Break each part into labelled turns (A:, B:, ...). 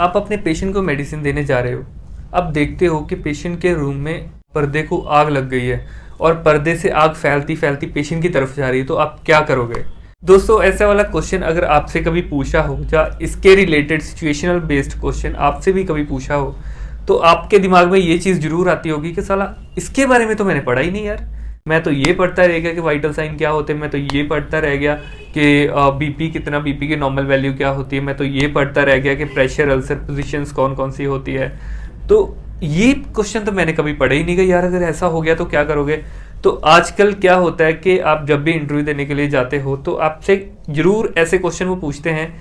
A: आप अपने पेशेंट को मेडिसिन देने जा रहे हो। अब देखते हो कि पेशेंट के रूम में पर्दे को आग लग गई है और पर्दे से आग फैलती फैलती पेशेंट की तरफ जा रही है, तो आप क्या करोगे? दोस्तों, ऐसा वाला क्वेश्चन अगर आपसे कभी पूछा हो या इसके रिलेटेड सिचुएशनल बेस्ड क्वेश्चन आपसे भी कभी पूछा हो, तो आपके दिमाग में ये चीज़ जरूर आती होगी कि साला इसके बारे में तो मैंने पढ़ा ही नहीं यार। मैं तो ये पढ़ता रह गया कि वाइटल साइन क्या होते हैं, मैं तो ये पढ़ता रह गया कि बीपी कितना, बीपी की नॉर्मल वैल्यू क्या होती है, मैं तो ये पढ़ता रह गया कि प्रेशर अल्सर पोजीशंस कौन कौन सी होती है। तो ये क्वेश्चन तो मैंने कभी पढ़ा ही नहीं गया यार, अगर ऐसा हो गया तो क्या करोगे? तो आजकल क्या होता है कि आप जब भी इंटरव्यू देने के लिए जाते हो तो आपसे जरूर ऐसे क्वेश्चन वो पूछते हैं,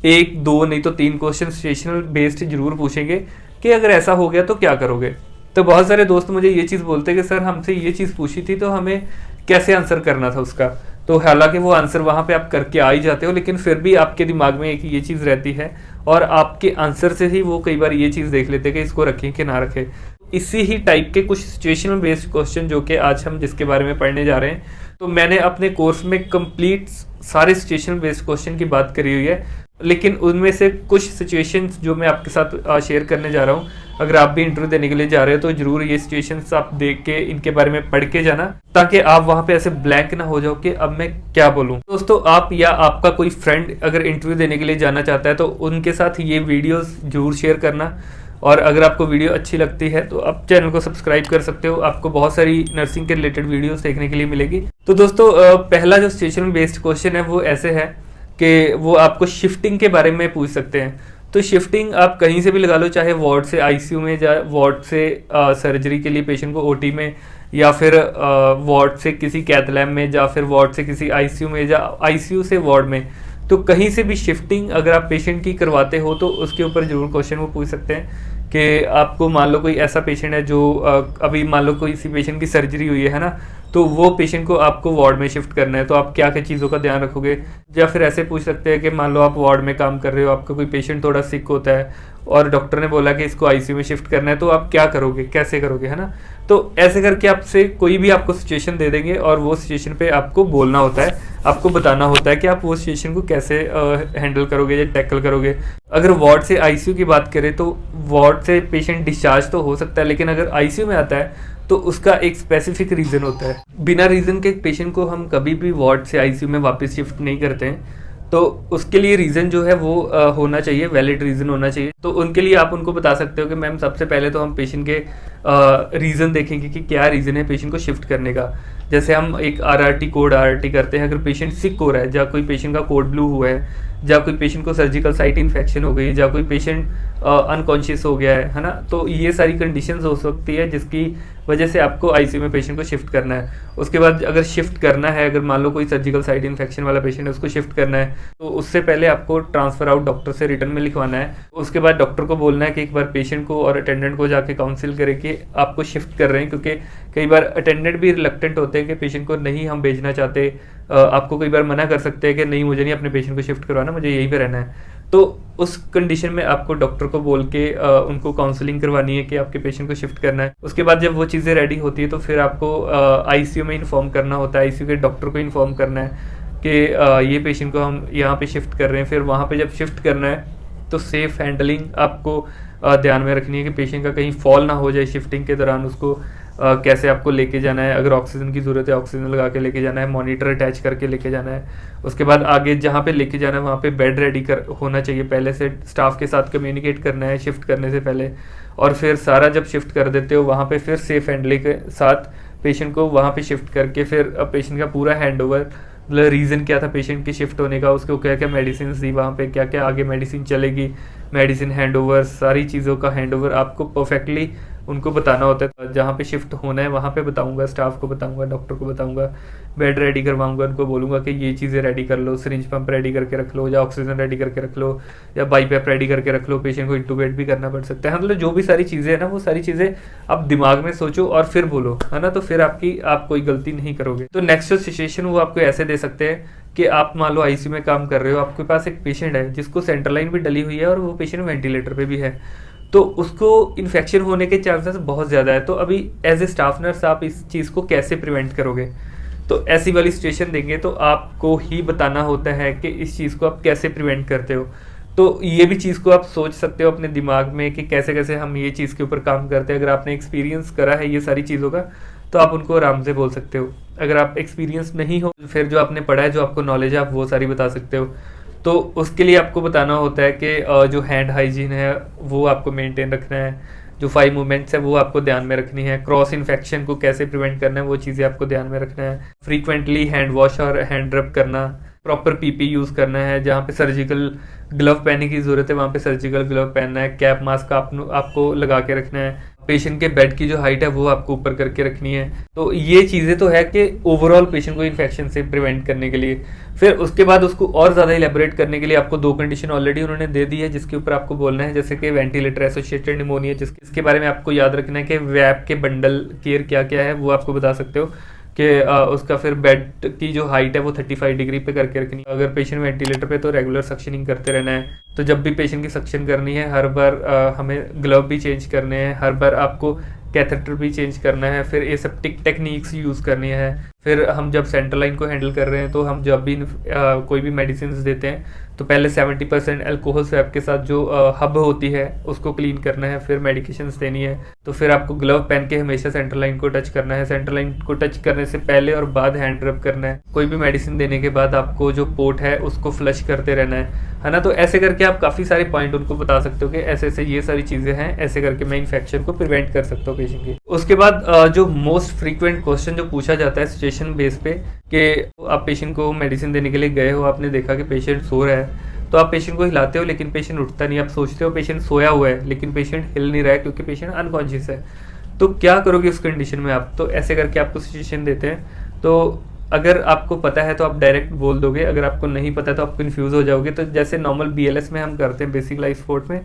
A: एक दो नहीं तो तीन क्वेश्चन सिचुएशनल बेस्ड जरूर पूछेंगे कि अगर ऐसा हो गया तो क्या करोगे। तो बहुत सारे दोस्त मुझे ये चीज़ बोलते हैं कि सर हमसे ये चीज़ पूछी थी तो हमें कैसे आंसर करना था उसका। तो हालांकि वो आंसर वहाँ पे आप करके आ ही जाते हो, लेकिन फिर भी आपके दिमाग में एक ये चीज़ रहती है और आपके आंसर से ही वो कई बार ये चीज़ देख लेते हैं कि इसको रखें कि ना रखें। इसी ही टाइप के कुछ सिचुएशनल बेस्ड क्वेश्चन जो कि आज हम जिसके बारे में पढ़ने जा रहे हैं, तो मैंने अपने कोर्स में कंप्लीट सारे सिचुएशनल बेस्ड क्वेश्चन की बात करी हुई है, लेकिन उनमें से कुछ सिचुएशंस जो मैं आपके साथ शेयर करने जा रहा हूँ, अगर आप भी इंटरव्यू देने के लिए जा रहे हो तो जरूर ये सिचुएशंस आप देख के इनके बारे में पढ़ के जाना, ताकि आप वहाँ पे ऐसे ब्लैंक ना हो जाओ कि अब मैं क्या बोलूँ। दोस्तों, आप या आपका कोई फ्रेंड अगर इंटरव्यू देने के लिए जाना चाहता है तो उनके साथ ये वीडियोस जरूर शेयर करना, और अगर आपको वीडियो अच्छी लगती है तो आप चैनल को सब्सक्राइब कर सकते हो, आपको बहुत सारी नर्सिंग के रिलेटेड वीडियोस देखने के लिए मिलेगी। तो दोस्तों, पहला जो सिचुएशनल बेस्ड क्वेश्चन है वो ऐसे है कि वो आपको शिफ्टिंग के बारे में पूछ सकते हैं। तो शिफ्टिंग आप कहीं से भी लगा लो, चाहे वार्ड से आईसीयू में, या वार्ड से सर्जरी के लिए पेशेंट को ओटी में, या फिर वार्ड से किसी कैथ लैब में, या फिर वार्ड से किसी आईसीयू में, या आईसीयू से वार्ड में। तो कहीं से भी शिफ्टिंग अगर आप पेशेंट की करवाते हो तो उसके ऊपर जरूर क्वेश्चन वो पूछ सकते हैं कि आपको मान लो कोई ऐसा पेशेंट है जो अभी मान लो कोई इसी पेशेंट की सर्जरी हुई है ना, तो वो पेशेंट को आपको वार्ड में शिफ्ट करना है, तो आप क्या क्या चीज़ों का ध्यान रखोगे। या फिर ऐसे पूछ सकते हैं कि मान लो आप वार्ड में काम कर रहे हो, आपका कोई पेशेंट थोड़ा सिक होता है और डॉक्टर ने बोला कि इसको आईसीयू में शिफ्ट करना है, तो आप क्या करोगे, कैसे करोगे, है ना। तो ऐसे करके आपसे कोई भी आपको सिचुएशन दे देंगे और वो सिचुएशन पे आपको बोलना होता है, आपको बताना होता है कि आप वो सिचुएशन को कैसे हैंडल करोगे या टैकल करोगे। अगर वार्ड से आईसीयू की बात करें तो वार्ड से पेशेंट डिस्चार्ज तो हो सकता है, लेकिन अगर आईसीयू में आता है तो उसका एक स्पेसिफिक रीज़न होता है। बिना रीज़न के पेशेंट को हम कभी भी वार्ड से आईसीयू में वापस शिफ्ट नहीं करते हैं, तो उसके लिए रीज़न जो है वो होना चाहिए, वैलिड रीज़न होना चाहिए। तो उनके लिए आप उनको बता सकते हो कि मैम सबसे पहले तो हम पेशेंट के रीज़न देखेंगे कि क्या रीज़न है पेशेंट को शिफ्ट करने का। जैसे हम एक आरआरटी कोड आरआरटी करते हैं, अगर पेशेंट सिक हो रहा है, या कोई पेशेंट का कोड ब्लू हुआ है, या कोई पेशेंट को सर्जिकल साइट इन्फेक्शन हो गई, या कोई पेशेंट अनकॉन्शियस हो गया है ना, तो ये सारी कंडीशंस हो सकती है जिसकी वजह से आपको आईसीयू में पेशेंट को शिफ्ट करना है। उसके बाद अगर शिफ्ट करना है, अगर मान लो कोई सर्जिकल साइट इन्फेक्शन वाला पेशेंट है उसको शिफ्ट करना है, तो उससे पहले आपको ट्रांसफ़र आउट डॉक्टर से रिटर्न में लिखवाना है। उसके बाद डॉक्टर को बोलना है कि एक बार पेशेंट को और अटेंडेंट को जाके काउंसिल करे कि आपको शिफ्ट कर रहे हैं, क्योंकि कई बार अटेंडेंट भी रिलक्टेंट होते हैं कि पेशेंट को नहीं हम भेजना चाहते, आपको कई बार मना कर सकते हैं कि नहीं मुझे नहीं अपने पेशेंट को शिफ्ट करवाना, मुझे यहीं पे रहना है। तो उस कंडीशन में आपको डॉक्टर को बोल के उनको काउंसलिंग करवानी है कि आपके पेशेंट को शिफ्ट करना है। उसके बाद जब वो चीज़ें रेडी होती है तो फिर आपको आईसीयू में इन्फॉर्म करना होता है, आईसीयू के डॉक्टर को इन्फॉर्म करना है कि ये पेशेंट को हम यहाँ पे शिफ्ट कर रहे हैं। फिर वहाँ पे जब शिफ्ट करना है तो सेफ हैंडलिंग आपको ध्यान में रखनी है कि पेशेंट का कहीं फॉल ना हो जाए शिफ्टिंग के दौरान। उसको कैसे आपको लेके जाना है, अगर ऑक्सीजन की ज़रूरत है ऑक्सीजन लगा के लेके जाना है, मॉनिटर अटैच करके लेके जाना है। उसके बाद आगे जहाँ पे लेके जाना है वहाँ पे बेड रेडी कर होना चाहिए, पहले से स्टाफ के साथ कम्युनिकेट करना है शिफ्ट करने से पहले। और फिर सारा जब शिफ्ट कर देते हो वहाँ पे फिर सेफ हैंडलिंग के साथ पेशेंट को वहाँ पे शिफ्ट करके फिर पेशेंट का पूरा हैंड ओवर, मतलब रीज़न क्या था पेशेंट के शिफ्ट होने का, उसको क्या क्या मेडिसिन दी, वहाँ पे क्या क्या आगे मेडिसिन चलेगी, मेडिसिन हैंड ओवर, सारी चीज़ों का हैंड ओवर आपको परफेक्टली उनको बताना होता है। जहाँ पे शिफ्ट होना है वहाँ पे बताऊंगा, स्टाफ को बताऊंगा, डॉक्टर को बताऊंगा, बेड रेडी करवाऊंगा, उनको बोलूँगा कि ये चीज़ें रेडी कर लो, सिरिंज पंप रेडी करके रख लो, या ऑक्सीजन रेडी करके रख लो, या बाईपैप रेडी करके रख लो, पेशेंट को इंटूबेट भी करना पड़ सकता है। मतलब जो भी सारी चीज़ें हैं ना, वो सारी चीज़ें आप दिमाग में सोचो और फिर बोलो, है ना, तो फिर आप कोई गलती नहीं करोगे। तो नेक्स्ट जो सिचुएशन वो आपको ऐसे दे सकते हैं कि आप मान लो आईसीयू में काम कर रहे हो, आपके पास एक पेशेंट है जिसको सेंट्रल लाइन भी डली हुई है और वो पेशेंट वेंटिलेटर पे भी है, तो उसको इन्फेक्शन होने के चांसेस बहुत ज़्यादा है। तो अभी एज ए स्टाफ नर्स आप इस चीज़ को कैसे प्रिवेंट करोगे? तो ऐसी वाली सिचुएशन देंगे तो आपको ही बताना होता है कि इस चीज़ को आप कैसे प्रिवेंट करते हो। तो ये भी चीज़ को आप सोच सकते हो अपने दिमाग में कि कैसे कैसे हम ये चीज़ के ऊपर काम करते हैं। अगर आपने एक्सपीरियंस करा है ये सारी चीज़ों का तो आप उनको आराम से बोल सकते हो। अगर आप एक्सपीरियंस नहीं हो फिर जो आपने पढ़ा है, जो आपको नॉलेज है, आप वो सारी बता सकते हो। तो उसके लिए आपको बताना होता है कि जो हैंड हाइजीन है वो आपको मेंटेन रखना है, जो 5 मूवमेंट्स है वो आपको ध्यान में रखनी है, क्रॉस इन्फेक्शन को कैसे प्रिवेंट करना है वो चीज़ें आपको ध्यान में रखना है, फ्रीक्वेंटली हैंड वॉश और हैंड रब करना, प्रॉपर पीपी यूज़ करना है, जहाँ पे सर्जिकल ग्लव पहनने की ज़रूरत है वहाँ पे सर्जिकल ग्लव पहनना है, कैप मास्क आपको लगा के रखना है, पेशेंट के बेड की जो हाइट है वो आपको ऊपर करके रखनी है। तो ये चीज़ें तो है कि ओवरऑल पेशेंट को इन्फेक्शन से प्रिवेंट करने के लिए। फिर उसके बाद उसको और ज़्यादा इलेबोरेट करने के लिए आपको 2 कंडीशन ऑलरेडी उन्होंने दे दी है जिसके ऊपर आपको बोलना है, जैसे कि वेंटिलेटर एसोसिएटेड निमोनिया, जिसके बारे में आपको याद रखना है कि वैप के बंडल केयर क्या क्या है वो आपको बता सकते हो कि उसका फिर बेड की जो हाइट है वो 35 डिग्री पे करके रखनी है। अगर पेशेंट वेंटिलेटर पे तो रेगुलर सक्शनिंग करते रहना है। तो जब भी पेशेंट की सक्शन करनी है हर बार हमें ग्लव भी चेंज करने हैं, हर बार आपको कैथेटर भी चेंज करना है, फिर एसेप्टिक टेक्निक्स यूज़ करनी है। फिर हम जब सेंट्रल लाइन को हैंडल कर रहे हैं तो हम जब भी कोई भी मेडिसिन देते हैं तो पहले 70% अल्कोहल स्वैब के साथ जो हब होती है उसको क्लीन करना है, फिर मेडिकेशंस देनी है। तो फिर आपको ग्लव पहन के हमेशा सेंट्रल लाइन को टच करना है, सेंट्रल लाइन को टच करने से पहले और बाद हैंड रब करना है। कोई भी मेडिसिन देने के बाद आपको जो पोर्ट है उसको फ्लश करते रहना है ना। तो ऐसे करके आप काफ़ी सारे पॉइंट उनको बता सकते हो कि ऐसे ऐसे ये सारी चीज़ें हैं, ऐसे करके मैं इन्फेक्शन को प्रिवेंट कर सकता हूँ पेशेंट की। उसके बाद जो मोस्ट फ्रीक्वेंट क्वेश्चन जो पूछा जाता है सिचुएशन बेस पे कि आप पेशेंट को मेडिसिन देने के लिए गए हो, आपने देखा कि पेशेंट सो रहा है, तो आप पेशेंट को हिलाते हो लेकिन पेशेंट उठता नहीं। आप सोचते हो पेशेंट सोया हुआ है लेकिन पेशेंट हिल नहीं रहा है क्योंकि पेशेंट अनकॉन्शियस है। तो क्या करोगे उस कंडीशन में आप? तो ऐसे करके आपको सिचुएशन देते हैं। तो अगर आपको पता है तो आप डायरेक्ट बोल दोगे, अगर आपको नहीं पता तो आप कंफ्यूज हो जाओगे। तो जैसे नॉर्मल BLS में हम करते हैं, बेसिक लाइफ सपोर्ट में,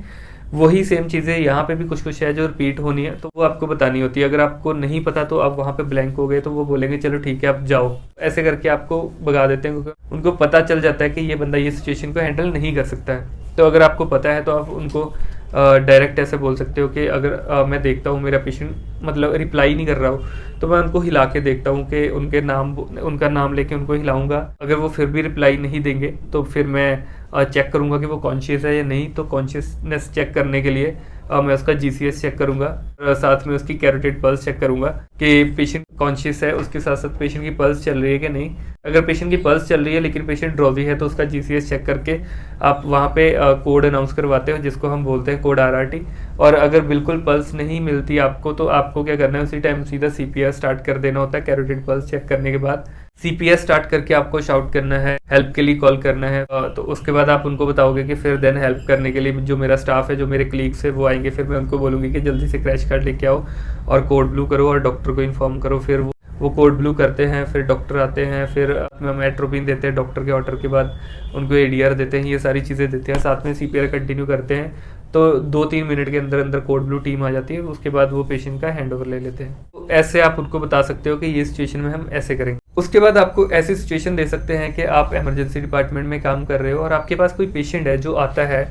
A: वही सेम चीज़ें यहाँ पे भी कुछ कुछ है जो रिपीट होनी है, तो वो आपको बतानी होती है। अगर आपको नहीं पता तो आप वहाँ पे ब्लैंक हो गए तो वो बोलेंगे चलो ठीक है आप जाओ, ऐसे करके आपको भगा देते हैं क्योंकि उनको पता चल जाता है कि ये बंदा ये सिचुएशन को हैंडल नहीं कर सकता है। तो अगर आपको पता है तो आप उनको डायरेक्ट ऐसे बोल सकते हो कि अगर मैं देखता हूँ मेरा पेशेंट मतलब रिप्लाई नहीं कर रहा हो तो मैं उनको हिला के देखता हूँ कि उनका नाम लेके उनको हिलाऊंगा। अगर वो फिर भी रिप्लाई नहीं देंगे तो फिर मैं चेक करूँगा कि वो कॉन्शियस है या नहीं। तो कॉन्शियसनेस चेक करने के लिए मैं उसका GCS चेक करूँगा, साथ में उसकी कैरोटिड पल्स चेक करूँगा कि पेशेंट कॉन्शियस है, उसके साथ साथ पेशेंट की पल्स चल रही है कि नहीं। अगर पेशेंट की पल्स चल रही है लेकिन पेशेंट ड्रॉजी है तो उसका GCS चेक करके आप वहाँ पे कोड अनाउंस करवाते हो जिसको हम बोलते हैं कोड RRT। और अगर बिल्कुल पल्स नहीं मिलती आपको तो आपको क्या करना है, उसी टाइम सीधा CPR स्टार्ट कर देना होता है। कैरोटिड पल्स चेक करने के बाद CPR स्टार्ट करके आपको शाउट करना है, हेल्प के लिए कॉल करना है। तो उसके बाद आप उनको बताओगे कि फिर देन हेल्प करने के लिए जो मेरा स्टाफ है, जो मेरे कलीग्स है वो आएंगे। फिर मैं उनको बोलूँगी कि जल्दी से क्रैश कार्ड लेके आओ और कोड ब्लू करो और डॉक्टर को इन्फॉर्म करो। फिर वो कोड ब्लू करते हैं, फिर डॉक्टर आते हैं, फिर हम एट्रोपिन देते हैं डॉक्टर के ऑर्डर के बाद, उनको ADR देते हैं, ये सारी चीज़ें देते हैं, साथ में CPR कंटिन्यू करते हैं। तो 2-3 मिनट के अंदर अंदर कोड ब्लू टीम आ जाती है, उसके बाद वो पेशेंट का हैंड ओवर ले लेते हैं। तो ऐसे आप उनको बता सकते हो कि ये सिचुएशन में हम ऐसे करेंगे। उसके बाद आपको ऐसी सिचुएशन दे सकते हैं कि आप इमरजेंसी डिपार्टमेंट में काम कर रहे हो और आपके पास कोई पेशेंट है जो आता है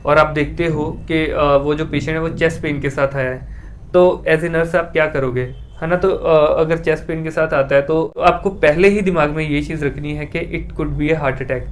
A: और आप देखते हो कि वो जो पेशेंट है वो चेस्ट पेन के साथ आया है। तो एज ए नर्स आप क्या करोगे, है ना। तो अगर चेस्ट पेन के साथ आता है तो आपको पहले ही दिमाग में ये चीज़ रखनी है कि it could be A heart attack.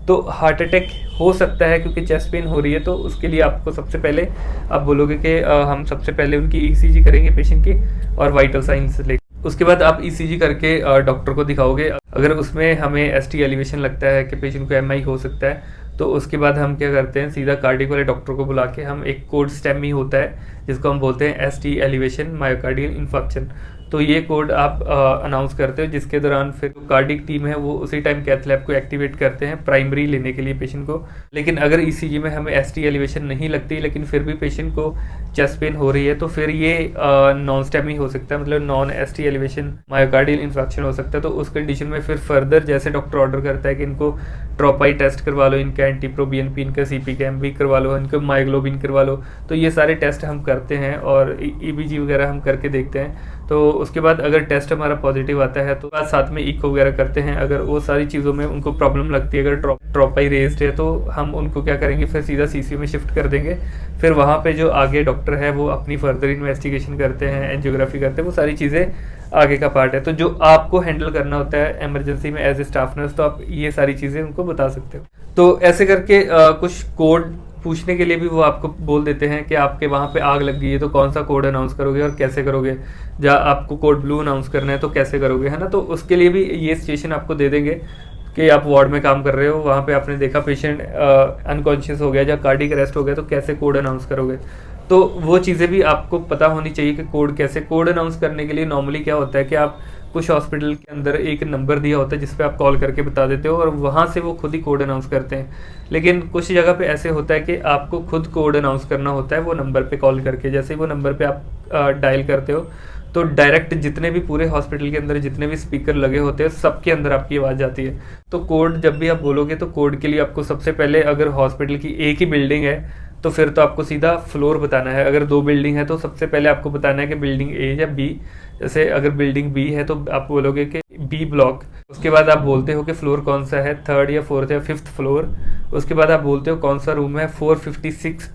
A: तो हार्ट अटैक हो सकता है क्योंकि चेस्ट पेन हो रही है, तो उसके लिए आपको सबसे पहले आप बोलोगे कि हम सबसे पहले उनकी ECG करेंगे पेशेंट की और वाइटल साइंस लेके। उसके बाद आप ECG करके डॉक्टर को दिखाओगे। अगर उसमें हमें ST एलिवेशन लगता है कि पेशेंट को MI हो सकता है तो उसके बाद हम क्या करते हैं, सीधा कार्डियक वाले डॉक्टर को बुला के हम एक कोड STEMI होता है जिसको हम बोलते हैं ST एलिवेशन मायोकार्डियल इन्फार्क्शन। तो ये कोड आप अनाउंस करते हो जिसके दौरान फिर कार्डियक टीम है वो उसी टाइम कैथ लैब को एक्टिवेट करते हैं प्राइमरी लेने के लिए पेशेंट को। लेकिन अगर ECG में हमें ST एलिवेशन नहीं लगती लेकिन फिर भी पेशेंट को चेस्ट पेन हो रही है तो फिर ये नॉन STEMI हो सकता है, मतलब non ST elevation myocardial infarction हो सकता है। तो उस कंडीशन में फिर फर्दर जैसे डॉक्टर ऑर्डर करता है कि इनको ट्रोपाई टेस्ट करवा लो, इनका एंटीप्रोबीएनपी, इनका CP कैम भी करवा लो, इनको मायोग्लोबिन करवा लो। तो ये सारे टेस्ट हम करते हैं और EBG वगैरह हम करके देखते हैं। तो उसके बाद अगर टेस्ट हमारा पॉजिटिव आता है तो बाद साथ में इको वगैरह करते हैं। अगर वो सारी चीज़ों में उनको प्रॉब्लम लगती है, अगर ट्रॉपाई रेज्ड है, तो हम उनको क्या करेंगे, फिर सीधा सीसीयू में शिफ्ट कर देंगे। फिर वहाँ पे जो आगे डॉक्टर है वो अपनी फर्दर इन्वेस्टिगेशन करते हैं, एंजियोग्राफी करते हैं, वो सारी चीज़ें आगे का पार्ट है। तो जो आपको हैंडल करना होता है इमरजेंसी में एज ए स्टाफ नर्स, तो आप ये सारी चीज़ें उनको बता सकते हो। तो ऐसे करके कुछ कोड पूछने के लिए भी वो आपको बोल देते हैं कि आपके वहाँ पे आग लग गई है तो कौन सा कोड अनाउंस करोगे और कैसे करोगे, या आपको कोड ब्लू अनाउंस करना है तो कैसे करोगे, है ना। तो उसके लिए भी ये सिचुएशन आपको दे देंगे कि आप वार्ड में काम कर रहे हो, वहाँ पे आपने देखा पेशेंट अनकॉन्शियस हो गया या कार्डिक अरेस्ट हो गया, तो कैसे कोड अनाउंस करोगे। तो वो चीज़ें भी आपको पता होनी चाहिए कि कोड अनाउंस करने के लिए नॉर्मली क्या होता है कि आप कुछ हॉस्पिटल के अंदर एक नंबर दिया होता है जिस पे आप कॉल करके बता देते हो और वहाँ से वो खुद ही कोड अनाउंस करते हैं। लेकिन कुछ जगह पे ऐसे होता है कि आपको खुद कोड अनाउंस करना होता है वो नंबर पे कॉल करके। जैसे ही वो नंबर पे आप डायल करते हो तो डायरेक्ट जितने भी पूरे हॉस्पिटल के अंदर जितने भी स्पीकर लगे होते हैं सबके अंदर आपकी आवाज़ जाती है। तो कोड जब भी आप बोलोगे तो कोड के लिए आपको सबसे पहले, अगर हॉस्पिटल की एक ही बिल्डिंग है तो फिर तो आपको सीधा फ्लोर बताना है। अगर 2 बिल्डिंग है तो सबसे पहले आपको बताना है कि बिल्डिंग ए या बी। जैसे अगर बिल्डिंग बी है तो आप बोलोगे कि बी ब्लॉक। उसके बाद आप बोलते हो कि फ्लोर कौन सा है, 3rd या 4th या 5th फ्लोर। उसके बाद आप बोलते हो कौन सा रूम है, 456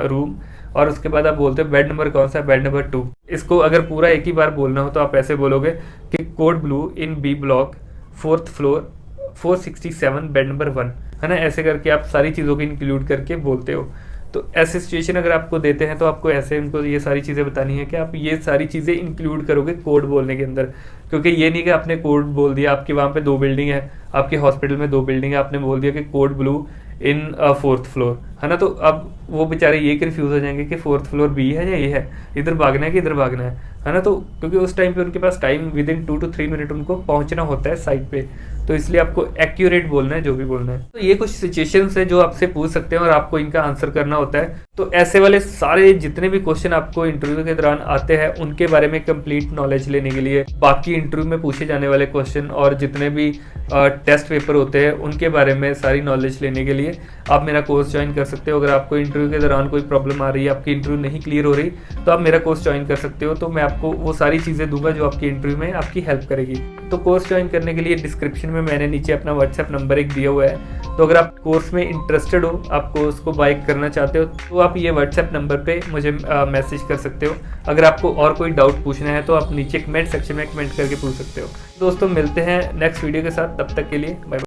A: रूम। और उसके बाद आप बोलते हो बेड नंबर कौन सा है, बेड नंबर 2। इसको अगर पूरा एक ही बार बोलना हो तो आप ऐसे बोलोगे कि code blue in B block 4th floor 467 bed number 1, है ना। ऐसे करके आप सारी चीज़ों को इंक्लूड करके बोलते हो। तो ऐसे सिचुएशन अगर आपको देते हैं तो आपको ऐसे उनको ये सारी चीज़ें बतानी है कि आप ये सारी चीज़ें इंक्लूड करोगे कोड बोलने के अंदर। क्योंकि ये नहीं कि आपने कोड बोल दिया, आपके वहाँ पे 2 बिल्डिंग है, आपके हॉस्पिटल में 2 बिल्डिंग है, आपने बोल दिया कि कोड ब्लू इन 4th फ्लोर, है ना। तो अब वो बेचारे ये कन्फ्यूज हो जाएंगे कि 4th फ्लोर बी है या ये है, इधर भागना है कि इधर भागना है ना। तो क्योंकि उस टाइम पे उनके पास time within 2 to 3 minute उनको पहुंचना होता है साइट पे, तो इसलिए आपको एक्यूरेट बोलना है जो भी बोलना है। तो ये कुछ सिचुएशंस है जो आपसे पूछ सकते हैं और आपको इनका आंसर करना होता है। तो ऐसे वाले सारे जितने भी क्वेश्चन आपको इंटरव्यू के दौरान आते हैं उनके बारे में कंप्लीट नॉलेज लेने के लिए, बाकी इंटरव्यू में पूछे जाने वाले क्वेश्चन और जितने भी टेस्ट पेपर होते हैं उनके बारे में सारी नॉलेज लेने के लिए आप मेरा कोर्स ज्वाइन कर सकते हो। अगर आपको इंटरव्यू के दौरान कोई प्रॉब्लम आ रही है, आपकी इंटरव्यू नहीं क्लियर हो रही, तो आप मेरा कोर्स ज्वाइन कर सकते हो। तो मैं आपको वो सारी चीज़ें दूंगा जो आपकी इंटरव्यू में आपकी हेल्प करेगी। तो कोर्स ज्वाइन करने के लिए डिस्क्रिप्शन में मैंने नीचे अपना व्हाट्सएप नंबर एक दिया हुआ है। तो अगर आप कोर्स में इंटरेस्टेड हो, आप कोर्स को बाय करना चाहते हो, तो आप ये व्हाट्सएप नंबर पे मुझे मैसेज कर सकते हो। अगर आपको और कोई डाउट पूछना है तो आप नीचे कमेंट सेक्शन में कमेंट करके पूछ सकते हो। दोस्तों मिलते हैं नेक्स्ट वीडियो के साथ, तब तक के लिए बाय।